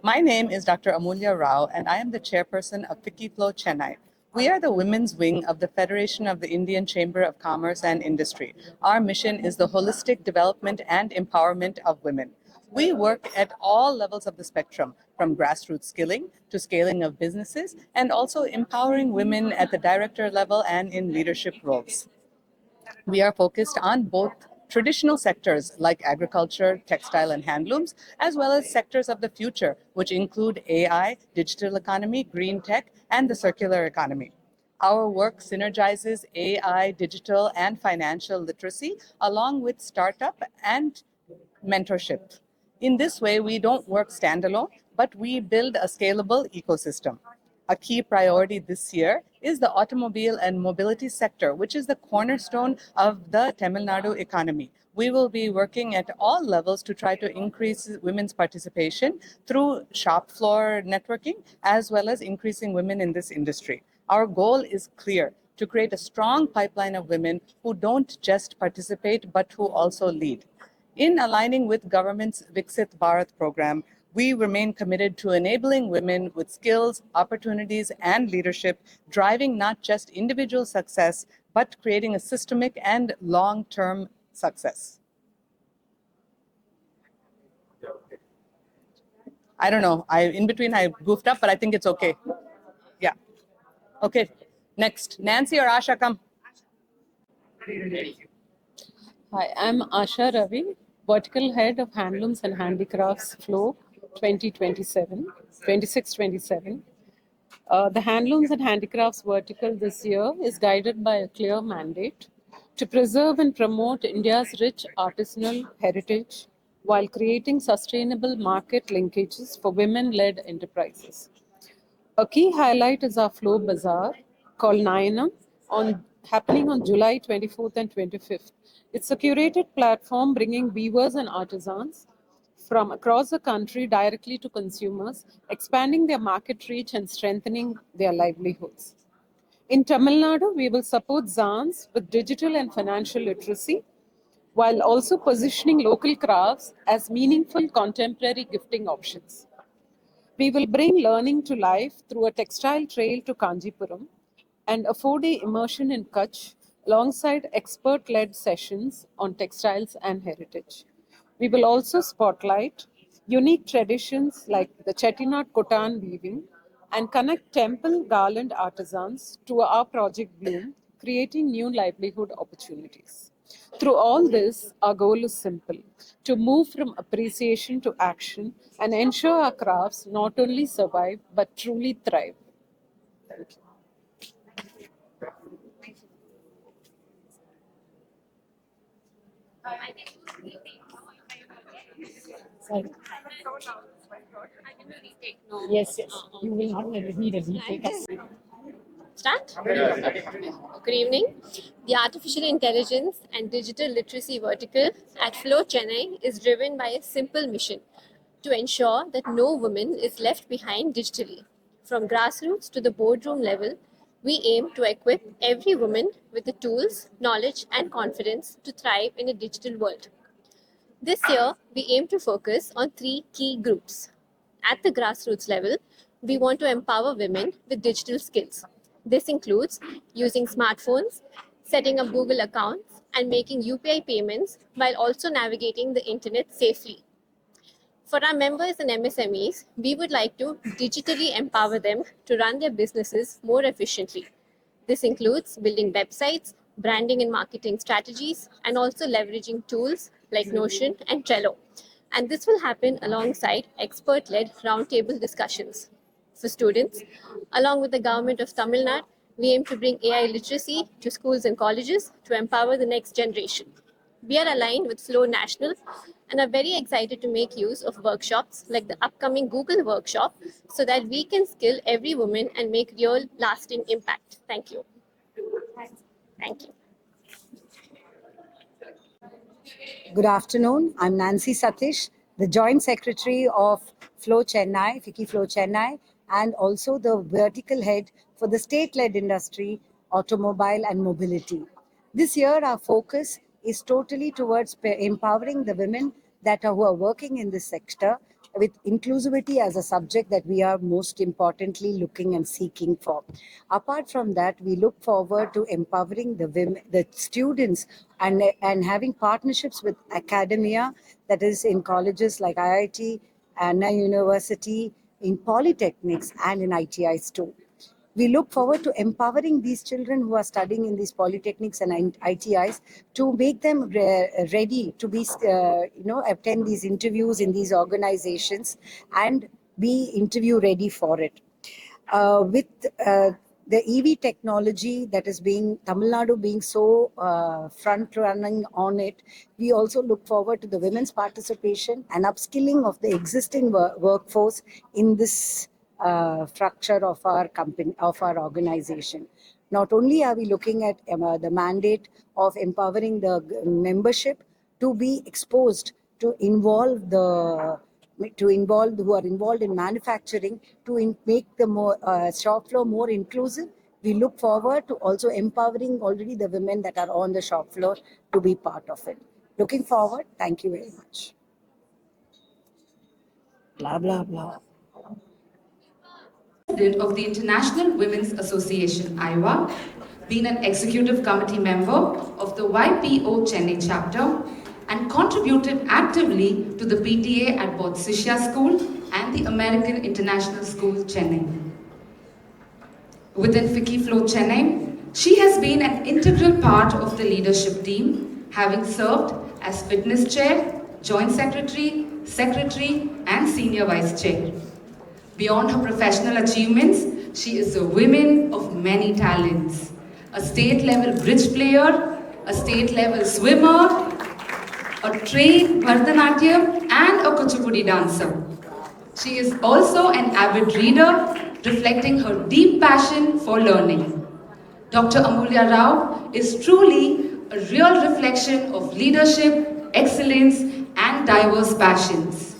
My name is Dr. Amulya Rao, and I am the chairperson of FICCI FLO Chennai. We are the women's wing of the Federation of the Indian Chamber of Commerce and Industry. Our mission is the holistic development and empowerment of women. We work at all levels of the spectrum, from grassroots skilling to scaling of businesses, and also empowering women at the director level and in leadership roles. We are focused on both traditional sectors like agriculture, textile, and handlooms, as well as sectors of the future, which include AI, digital economy, green tech, and the circular economy. Our work synergizes AI, digital, and financial literacy, along with startup and mentorship. In this way, we don't work standalone, but we build a scalable ecosystem. A key priority this year is the automobile and mobility sector, which is the cornerstone of the Tamil Nadu economy. We will be working at all levels to try to increase women's participation through shop floor networking, as well as increasing women in this industry. Our goal is clear: to create a strong pipeline of women who don't just participate, but who also lead. In aligning with government's Viksit Bharat program, we remain committed to enabling women with skills, opportunities, and leadership, driving not just individual success, but creating a systemic and long-term success. I don't know. In between I goofed up, but I think it's okay. Yeah. Okay. Next, Nancy or Asha, come. Hi, I'm Asha Ravi, Vertical Head of Handlooms and Handicrafts FLO 26-27. The Handlooms and Handicrafts vertical this year is guided by a clear mandate to preserve and promote India's rich artisanal heritage while creating sustainable market linkages for women-led enterprises. A key highlight is our FLO Bazaar called Nayanam, happening on July 24th and 25th. It's a curated platform bringing weavers and artisans from across the country directly to consumers, expanding their market reach and strengthening their livelihoods. In Tamil Nadu, we will support Zans with digital and financial literacy, while also positioning local crafts as meaningful contemporary gifting options. We will bring learning to life through a textile trail to Kanjipuram and a 4-day immersion in Kutch alongside expert-led sessions on textiles and heritage. We will also spotlight unique traditions like the Chettinad Kotan weaving and connect temple garland artisans to our project Bloom, creating new livelihood opportunities. Through all this, our goal is simple: to move from appreciation to action and ensure our crafts not only survive but truly thrive. Thank you. Sorry. Yes, yes. You will not need a retake. Start? Good evening. The Artificial Intelligence and Digital Literacy vertical at FLO Chennai is driven by a simple mission: to ensure that no woman is left behind digitally. From grassroots to the boardroom level, we aim to equip every woman with the tools, knowledge, and confidence to thrive in a digital world. This year, we aim to focus on 3 key groups. At the grassroots level, we want to empower women with digital skills. This includes using smartphones, setting up Google accounts, and making UPI payments while also navigating the internet safely. For our members and MSMEs, we would like to digitally empower them to run their businesses more efficiently. This includes building websites, branding and marketing strategies, and also leveraging tools like Notion and Trello. And this will happen alongside expert-led roundtable discussions. For students, along with the government of Tamil Nadu, we aim to bring AI literacy to schools and colleges to empower the next generation. We are aligned with FLO National and are very excited to make use of workshops like the upcoming Google workshop so that we can skill every woman and make real lasting impact. Thank you. Thank you. Good afternoon. I'm Nancy Satish, the Joint Secretary of FLO Chennai, FICCI FLO Chennai, and also the vertical head for the state-led industry, automobile and mobility. This year, our focus is totally towards empowering the women who are working in this sector with inclusivity as a subject that we are most importantly looking and seeking for. Apart from that, we look forward to empowering the women, the students, and having partnerships with academia, that is in colleges like IIT, Anna University, in polytechnics and in ITIs too. We look forward to empowering these children who are studying in these polytechnics and ITIs to make them ready to be, attend these interviews in these organizations and be interview ready for it. With the EV technology that is being, Tamil Nadu being so front running on it, we also look forward to the women's participation and upskilling of the existing workforce in this structure of our company, of our organization. Not only are we looking at the mandate of empowering the membership to be exposed to involve who are involved in manufacturing to make the shop floor more inclusive. We look forward to also empowering already the women that are on the shop floor to be part of it. Looking forward. Thank you very much. Blah, blah, blah. President of the International Women's Association, IWA, been an executive committee member of the YPO Chennai chapter, and contributed actively to the PTA at both Shishya School and the American International School, Chennai. Within FICCI FLO Chennai, she has been an integral part of the leadership team, having served as fitness chair, joint secretary, and senior vice chair. Beyond her professional achievements, she is a woman of many talents. A state-level bridge player, a state-level swimmer, a trained Bharatanatyam and a Kuchipudi dancer. She is also an avid reader, reflecting her deep passion for learning. Dr. Amulya Rao is truly a real reflection of leadership, excellence, and diverse passions.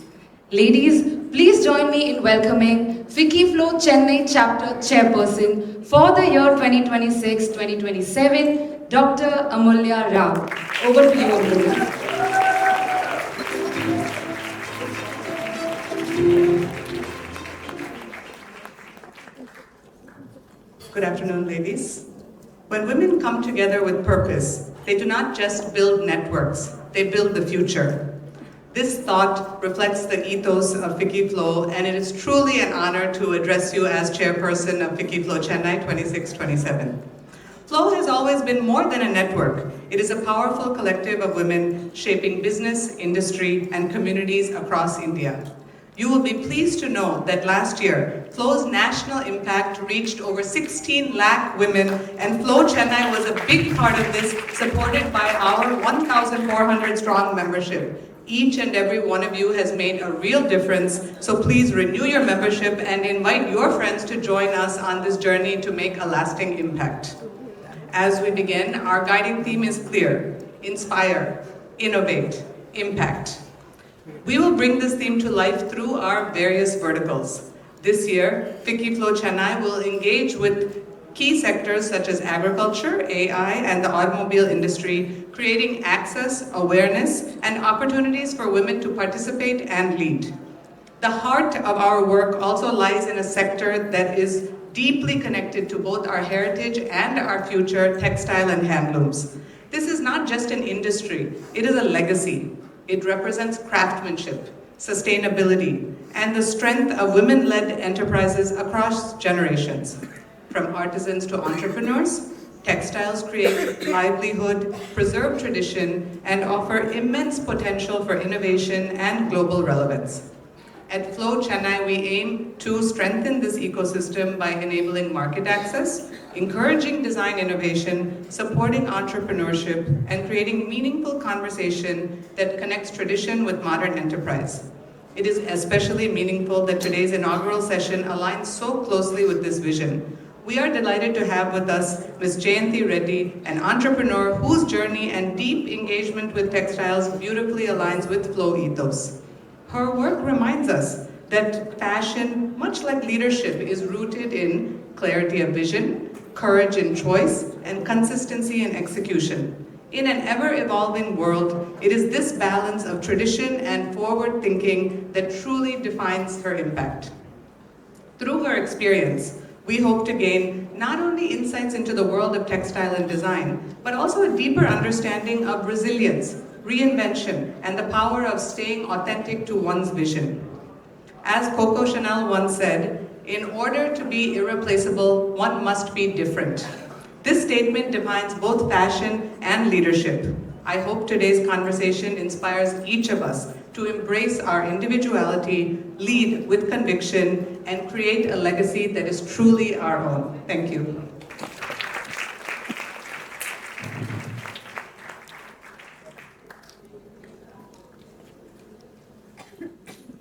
Ladies, please join me in welcoming FICCI FLO Chennai Chapter Chairperson for the year 2026-2027, Dr. Amulya Rao. Over to you, Amulya. Good afternoon, ladies. When women come together with purpose, they do not just build networks, they build the future. This thought reflects the ethos of FICCI FLO, and it is truly an honor to address you as chairperson of FICCI FLO Chennai 26-27. FLO has always been more than a network. It is a powerful collective of women shaping business, industry, and communities across India. You will be pleased to know that last year, FLO's national impact reached over 16 lakh women, and FLO Chennai was a big part of this, supported by our 1,400 strong membership. Each and every one of you has made a real difference, so please renew your membership and invite your friends to join us on this journey to make a lasting impact. As we begin, our guiding theme is clear: inspire, innovate, impact. We will bring this theme to life through our various verticals. This year, FICCI FLO Chennai will engage with key sectors such as agriculture, AI, and the automobile industry, creating access, awareness, and opportunities for women to participate and lead. The heart of our work also lies in a sector that is deeply connected to both our heritage and our future, textile and handlooms. This is not just an industry, it is a legacy. It represents craftsmanship, sustainability, and the strength of women-led enterprises across generations. From artisans to entrepreneurs, textiles create livelihood, preserve tradition, and offer immense potential for innovation and global relevance. At FLO Chennai, we aim to strengthen this ecosystem by enabling market access, encouraging design innovation, supporting entrepreneurship, and creating meaningful conversation that connects tradition with modern enterprise. It is especially meaningful that today's inaugural session aligns so closely with this vision. We are delighted to have with us Ms. Jayanti Reddy, an entrepreneur whose journey and deep engagement with textiles beautifully aligns with FLO ethos. Her work reminds us that passion, much like leadership, is rooted in clarity of vision, courage in choice, and consistency in execution. In an ever-evolving world, it is this balance of tradition and forward thinking that truly defines her impact. Through her experience, we hope to gain not only insights into the world of textile and design, but also a deeper understanding of resilience, reinvention, and the power of staying authentic to one's vision. As Coco Chanel once said, in order to be irreplaceable, one must be different. This statement defines both fashion and leadership. I hope today's conversation inspires each of us to embrace our individuality, lead with conviction, and create a legacy that is truly our own. Thank you.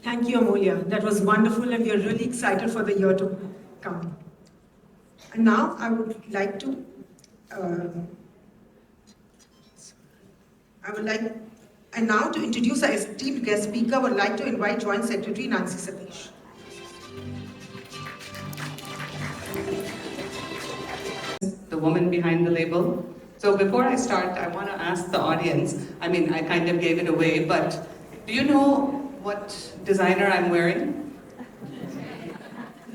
Thank you, Amulya. That was wonderful, and we are really excited for the year to come. And now I would like to, and now to introduce our esteemed guest speaker, I would like to invite Joint Secretary Nancy Satish. The woman behind the label. So before I start, I want to ask the audience, I mean, I kind of gave it away, but do you know what designer I'm wearing?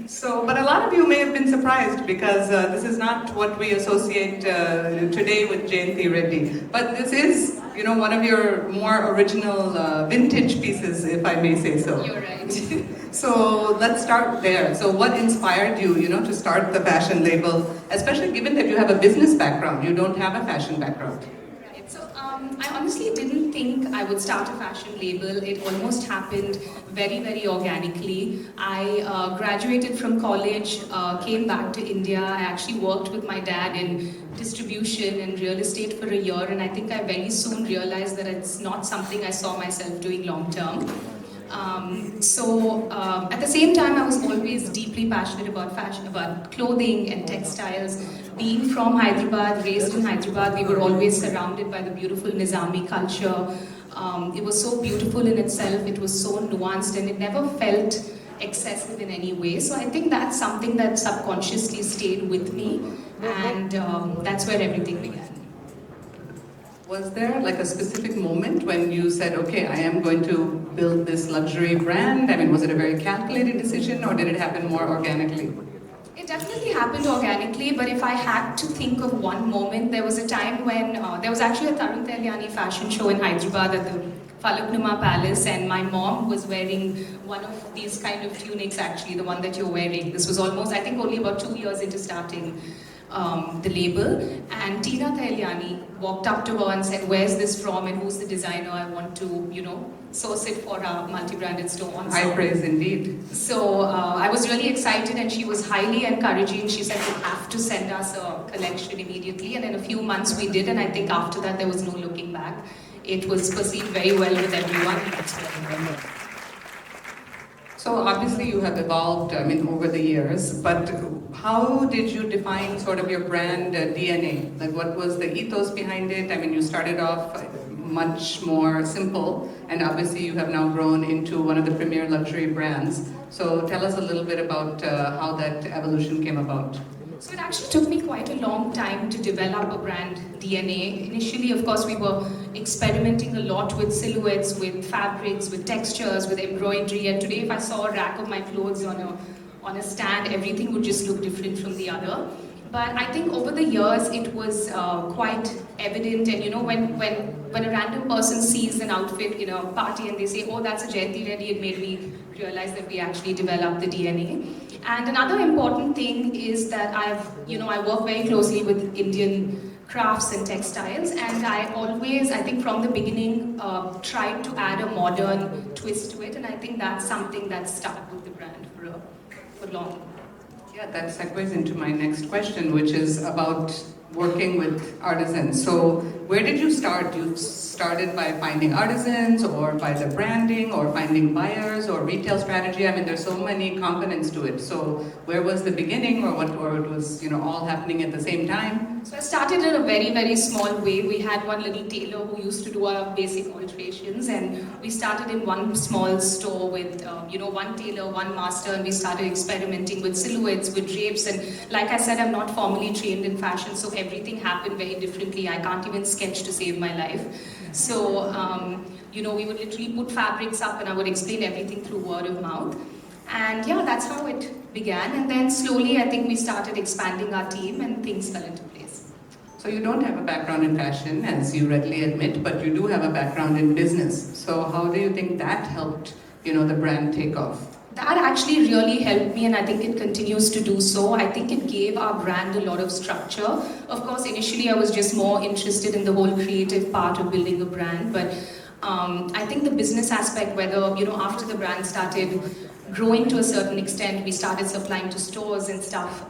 So, but a lot of you may have been surprised because this is not what we associate today with Jayanti Reddy. But this is, you know, one of your more original vintage pieces, if I may say so. You're right. So let's start there. So what inspired you, you know, to start the fashion label, especially given that you have a business background, you don't have a fashion background? Right. So I honestly didn't think I would start a fashion label. It almost happened very, very organically. I graduated from college, came back to India. I actually worked with my dad in distribution and real estate for a year, and I think I very soon realized that it's not something I saw myself doing long term. At the same time, I was always deeply passionate about fashion, about clothing and textiles. Being from Hyderabad, raised in Hyderabad, we were always surrounded by the beautiful Nizami culture. It was so beautiful in itself, it was so nuanced, and it never felt excessive in any way. So I think that's something that subconsciously stayed with me, and that's where everything began. Was there like a specific moment when you said, okay, I am going to build this luxury brand? I mean, was it a very calculated decision or did it happen more organically? It definitely happened organically, but if I had to think of one moment, there was a time when there was actually a Tarun Telyani fashion show in Hyderabad at the Falaknuma Palace, and my mom was wearing one of these kind of tunics, actually, the one that you're wearing. This was almost, I think, only about 2 years into starting the label, and Tina Telyani walked up to her and said, "Where's this from and who's the designer? I want to, you know, source it for our multi-branded store." High praise indeed. So I was really excited, and she was highly encouraging. She said, "You have to send us a collection immediately," and in a few months we did, and I think after that there was no looking back. It was perceived very well with everyone. So obviously you have evolved, I mean, over the years, but how did you define sort of your brand DNA? Like what was the ethos behind it? I mean, you started off much more simple, and obviously you have now grown into one of the premier luxury brands. So tell us a little bit about how that evolution came about. So it actually took me quite a long time to develop a brand DNA. Initially, of course, we were experimenting a lot with silhouettes, with fabrics, with textures, with embroidery. And today, if I saw a rack of my clothes on a stand, everything would just look different from the other. But I think over the years, it was quite evident. And you know, when a random person sees an outfit in a party and they say, "Oh, that's a Jayanti Reddy," it made me realize that we actually developed the DNA. And another important thing is that I work very closely with Indian crafts and textiles, and I always, I think from the beginning, tried to add a modern twist to it, and I think that's something that stuck with the brand for long. Yeah, that segues into my next question, which is about working with artisans. So where did you start? You started by finding artisans, or by the branding, or finding buyers, or retail strategy? I mean, there's so many components to it. So where was the beginning, or it was, you know, all happening at the same time? So I started in a very, very small way. We had one little tailor who used to do our basic alterations, and we started in one small store with, one tailor, one master, and we started experimenting with silhouettes, with drapes, and like I said, I'm not formally trained in fashion, so everything happened very differently. I can't even sketch to save my life. So, we would literally put fabrics up, and I would explain everything through word of mouth. And yeah, that's how it began. And then slowly, I think we started expanding our team, and things fell into place. So you don't have a background in fashion, as you readily admit, but you do have a background in business. So how do you think that helped, the brand take off? That actually really helped me, and I think it continues to do so. I think it gave our brand a lot of structure. Of course, initially I was just more interested in the whole creative part of building a brand, but I think the business aspect, whether, after the brand started growing to a certain extent, we started supplying to stores and stuff.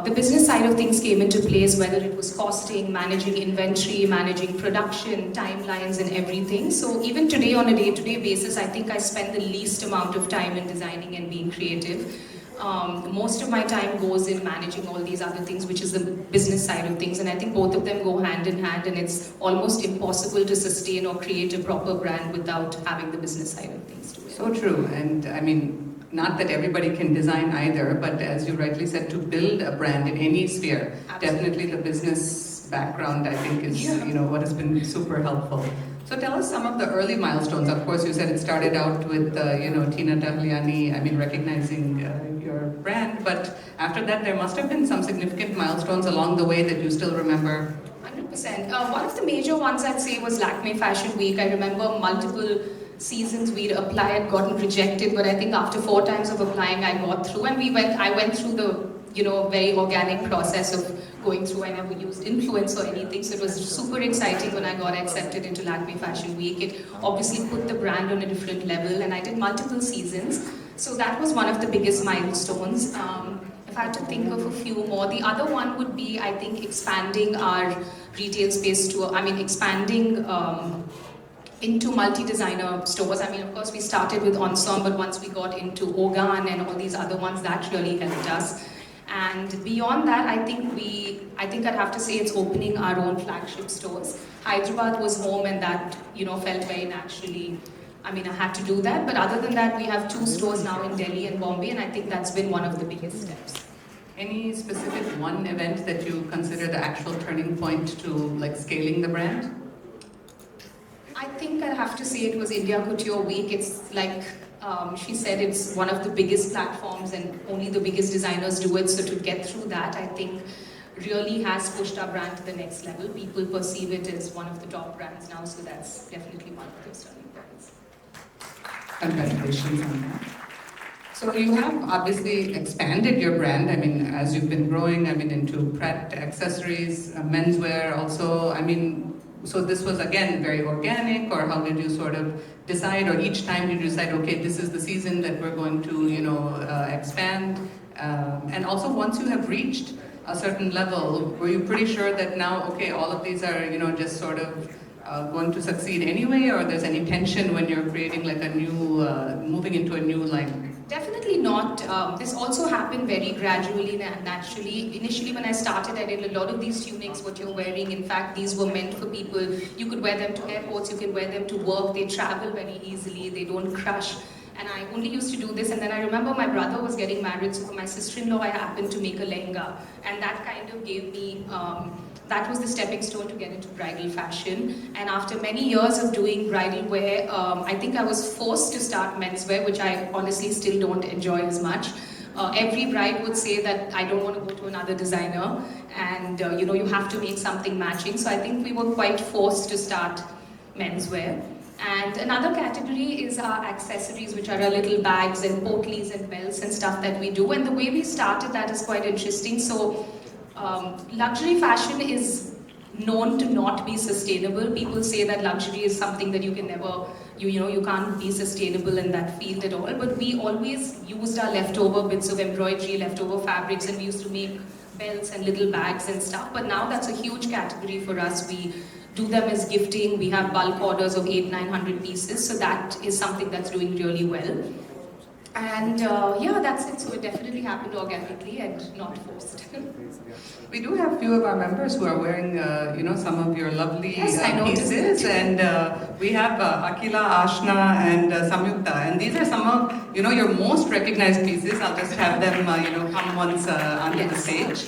The business side of things came into place, whether it was costing, managing inventory, managing production, timelines and everything. So even today on a day-to-day basis, I think I spend the least amount of time in designing and being creative. Most of my time goes in managing all these other things, which is the business side of things, and I think both of them go hand in hand, and it's almost impossible to sustain or create a proper brand without having the business side of things to it. So true, and I mean, not that everybody can design either, but as you rightly said, to build a brand in any sphere, definitely the business background, I think, is what has been super helpful. So tell us some of the early milestones. Of course, you said it started out with, Tina Tahliani, recognizing your brand, but after that, there must have been some significant milestones along the way that you still remember. 100%. One of the major ones I'd say was Lakme Fashion Week. I remember multiple seasons we'd applied, gotten rejected, but I think after 4 times of applying, I got through, and I went through the, very organic process of going through. I never used influence or anything, so it was super exciting when I got accepted into Lakme Fashion Week. It obviously put the brand on a different level, and I did multiple seasons, so that was one of the biggest milestones. If I had to think of a few more, the other one would be, I think, expanding our retail space to, expanding into multi-designer stores. Of course, we started with Ensemble, but once we got into Organ and all these other ones, that really helped us. And beyond that, I think I'd have to say it's opening our own flagship stores. Hyderabad was home, and that, felt very naturally. I had to do that, but other than that, we have 2 stores now in Delhi and Bombay, and I think that's been one of the biggest steps. Any specific one event that you consider the actual turning point to scaling the brand? I think I'd have to say it was India Couture Week. It's like she said, it's one of the biggest platforms and only the biggest designers do it. So to get through that, I think really has pushed our brand to the next level. People perceive it as one of the top brands now, so that's definitely one of those turning points. Congratulations on that. So you have obviously expanded your brand, as you've been growing, into pret, accessories, menswear also, so this was again very organic, or how did you sort of decide, or each time did you decide, okay, this is the season that we're going to, expand? And also once you have reached a certain level, were you pretty sure that now, okay, all of these are, just sort of going to succeed anyway, or there's any tension when you're creating a new, moving into a new line? Definitely not. This also happened very gradually and naturally. Initially, when I started, I did a lot of these tunics, what you're wearing. In fact, these were meant for people. You could wear them to airports, you can wear them to work. They travel very easily, they don't crush. And I only used to do this, and then I remember my brother was getting married, so for my sister-in-law, I happened to make a lehenga. And that kind of gave me, that was the stepping stone to get into bridal fashion. And after many years of doing bridal wear, I think I was forced to start menswear, which I honestly still don't enjoy as much. Every bride would say that I don't want to go to another designer, and you have to make something matching. So I think we were quite forced to start menswear. And another category is our accessories, which are our little bags and potlies and belts and stuff that we do. And the way we started that is quite interesting. So luxury fashion is known to not be sustainable. People say that luxury is something that you can never, you can't be sustainable in that field at all. But we always used our leftover bits of embroidery, leftover fabrics, and we used to make belts and little bags and stuff. But now that's a huge category for us. We do them as gifting. We have bulk orders of 800-900 pieces. So that is something that's doing really well. And yeah, that's it. So it definitely happened organically and not forced. We do have a few of our members who are wearing, some of your lovely Yes, I noticed pieces, that. and we have Akila, Ashna, and Samyukta, and these are some of, your most recognized pieces. I'll just have them, come once onto the stage.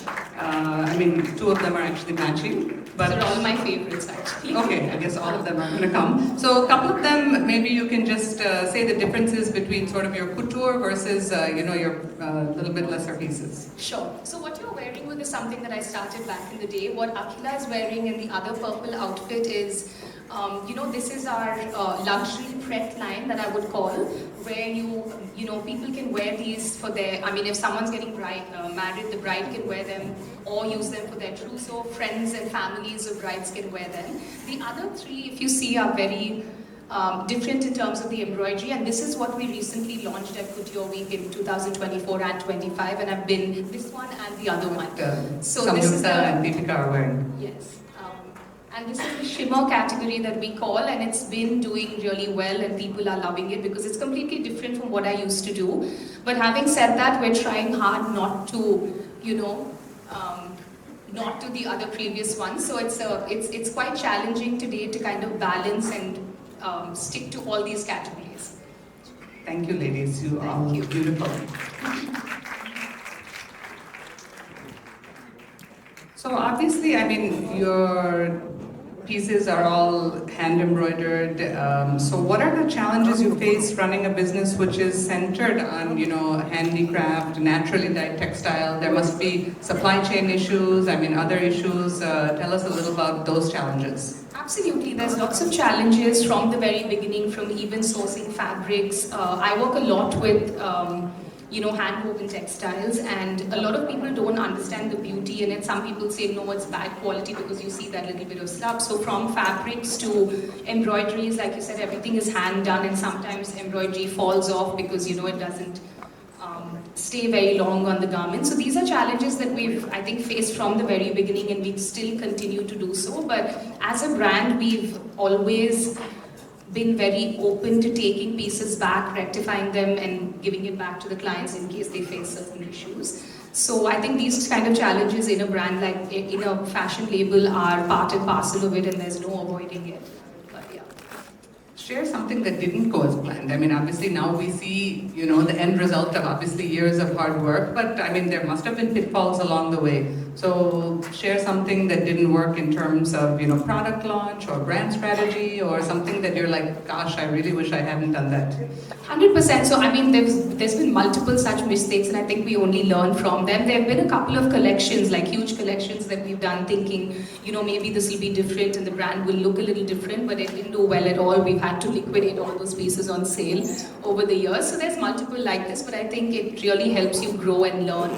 Two of them are actually matching. But they're all my favorites, actually. Okay, I guess all of them are going to come. So a couple of them, maybe you can just say the differences between sort of your couture versus, your little bit lesser pieces. Sure. So what you're wearing with is something that I started back in the day. What Akila is wearing in the other purple outfit is, this is our luxury pret line that I would call, where people can wear these for their, if someone's getting married, the bride can wear them or use them for their trousseau. Friends and families of brides can wear them. The other three, if you see, are very different in terms of the embroidery, and this is what we recently launched at Couture Week in 2024 and 25, and I've been this one and the other one. So this is and Deepika are wearing. Yes. And this is the shimmer category that we call, and it's been doing really well and people are loving it because it's completely different from what I used to do. But having said that, we're trying hard not to, not to the other previous ones. So it's quite challenging today to kind of balance and stick to all these categories. Thank you, ladies. You are beautiful. So obviously, your pieces are all hand embroidered. So what are the challenges you face running a business which is centered on, handicraft, naturally dyed textile? There must be supply chain issues, other issues. Tell us a little about those challenges. Absolutely, there's lots of challenges from the very beginning, from even sourcing fabrics. I work a lot with hand-woven textiles, and a lot of people don't understand the beauty in it. Some people say, no, it's bad quality because you see that little bit of slub. So from fabrics to embroideries, like you said, everything is hand done, and sometimes embroidery falls off because, it doesn't stay very long on the garment. So these are challenges that we've, I think, faced from the very beginning, and we still continue to do so. But as a brand, we've always been very open to taking pieces back, rectifying them, and giving it back to the clients in case they face certain issues. So I think these kind of challenges in a brand, like in a fashion label, are part and parcel of it, and there's no avoiding it. But yeah. Share something that didn't go as planned. Obviously now we see, the end result of obviously years of hard work, but there must have been pitfalls along the way. So share something that didn't work in terms of, product launch or brand strategy, or something that you're like, gosh, I really wish I hadn't done that. 100%. So there's been multiple such mistakes, and I think we only learn from them. There have been a couple of collections, like huge collections that we've done thinking, maybe this will be different and the brand will look a little different, but it didn't do well at all. We've had to liquidate all those pieces on sale over the years. So there's multiple like this, but I think it really helps you grow and learn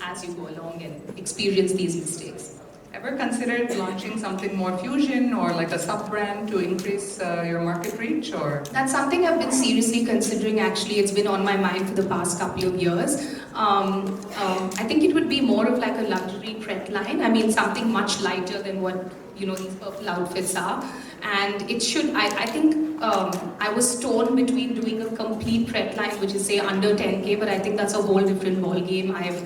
as you go along and experience these mistakes. Ever considered launching something more fusion or like a sub-brand to increase your market reach? Or that's something I've been seriously considering. Actually, it's been on my mind for the past couple of years. I think it would be more of like a luxury pret line. Something much lighter than what these purple outfits are. And it should, I think I was torn between doing a complete pret line, which is say under 10K, but I think that's a whole different ball game. I've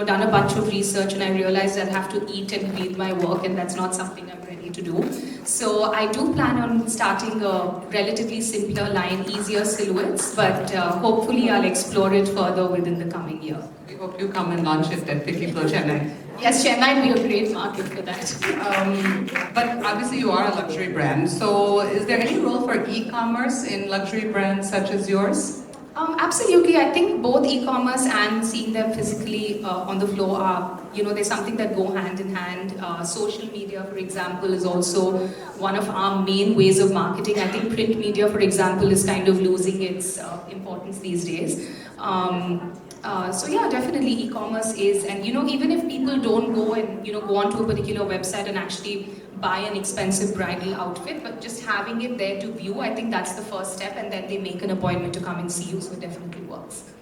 done a bunch of research, and I realized I'd have to eat and breathe my work, and that's not something I'm ready to do. So I do plan on starting a relatively simpler line, easier silhouettes, but hopefully I'll explore it further within the coming year. We hope you come and launch it at FICCI FLO Chennai. Yes, Chennai will be a great market for that. But obviously you are a luxury brand, so is there any role for e-commerce in luxury brands such as yours? Absolutely. I think both e-commerce and seeing them physically on the floor are, there's something that go hand in hand. Social media, for example, is also one of our main ways of marketing. I think print media, for example, is kind of losing its importance these days. So yeah, definitely e-commerce is, and even if people don't go and go onto a particular website and actually buy an expensive bridal outfit, but just having it there to view, I think that's the first step, and then they make an appointment to come and see you, so it definitely works.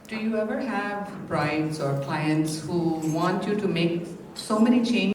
Do you ever have brides or clients who want you to make so many changes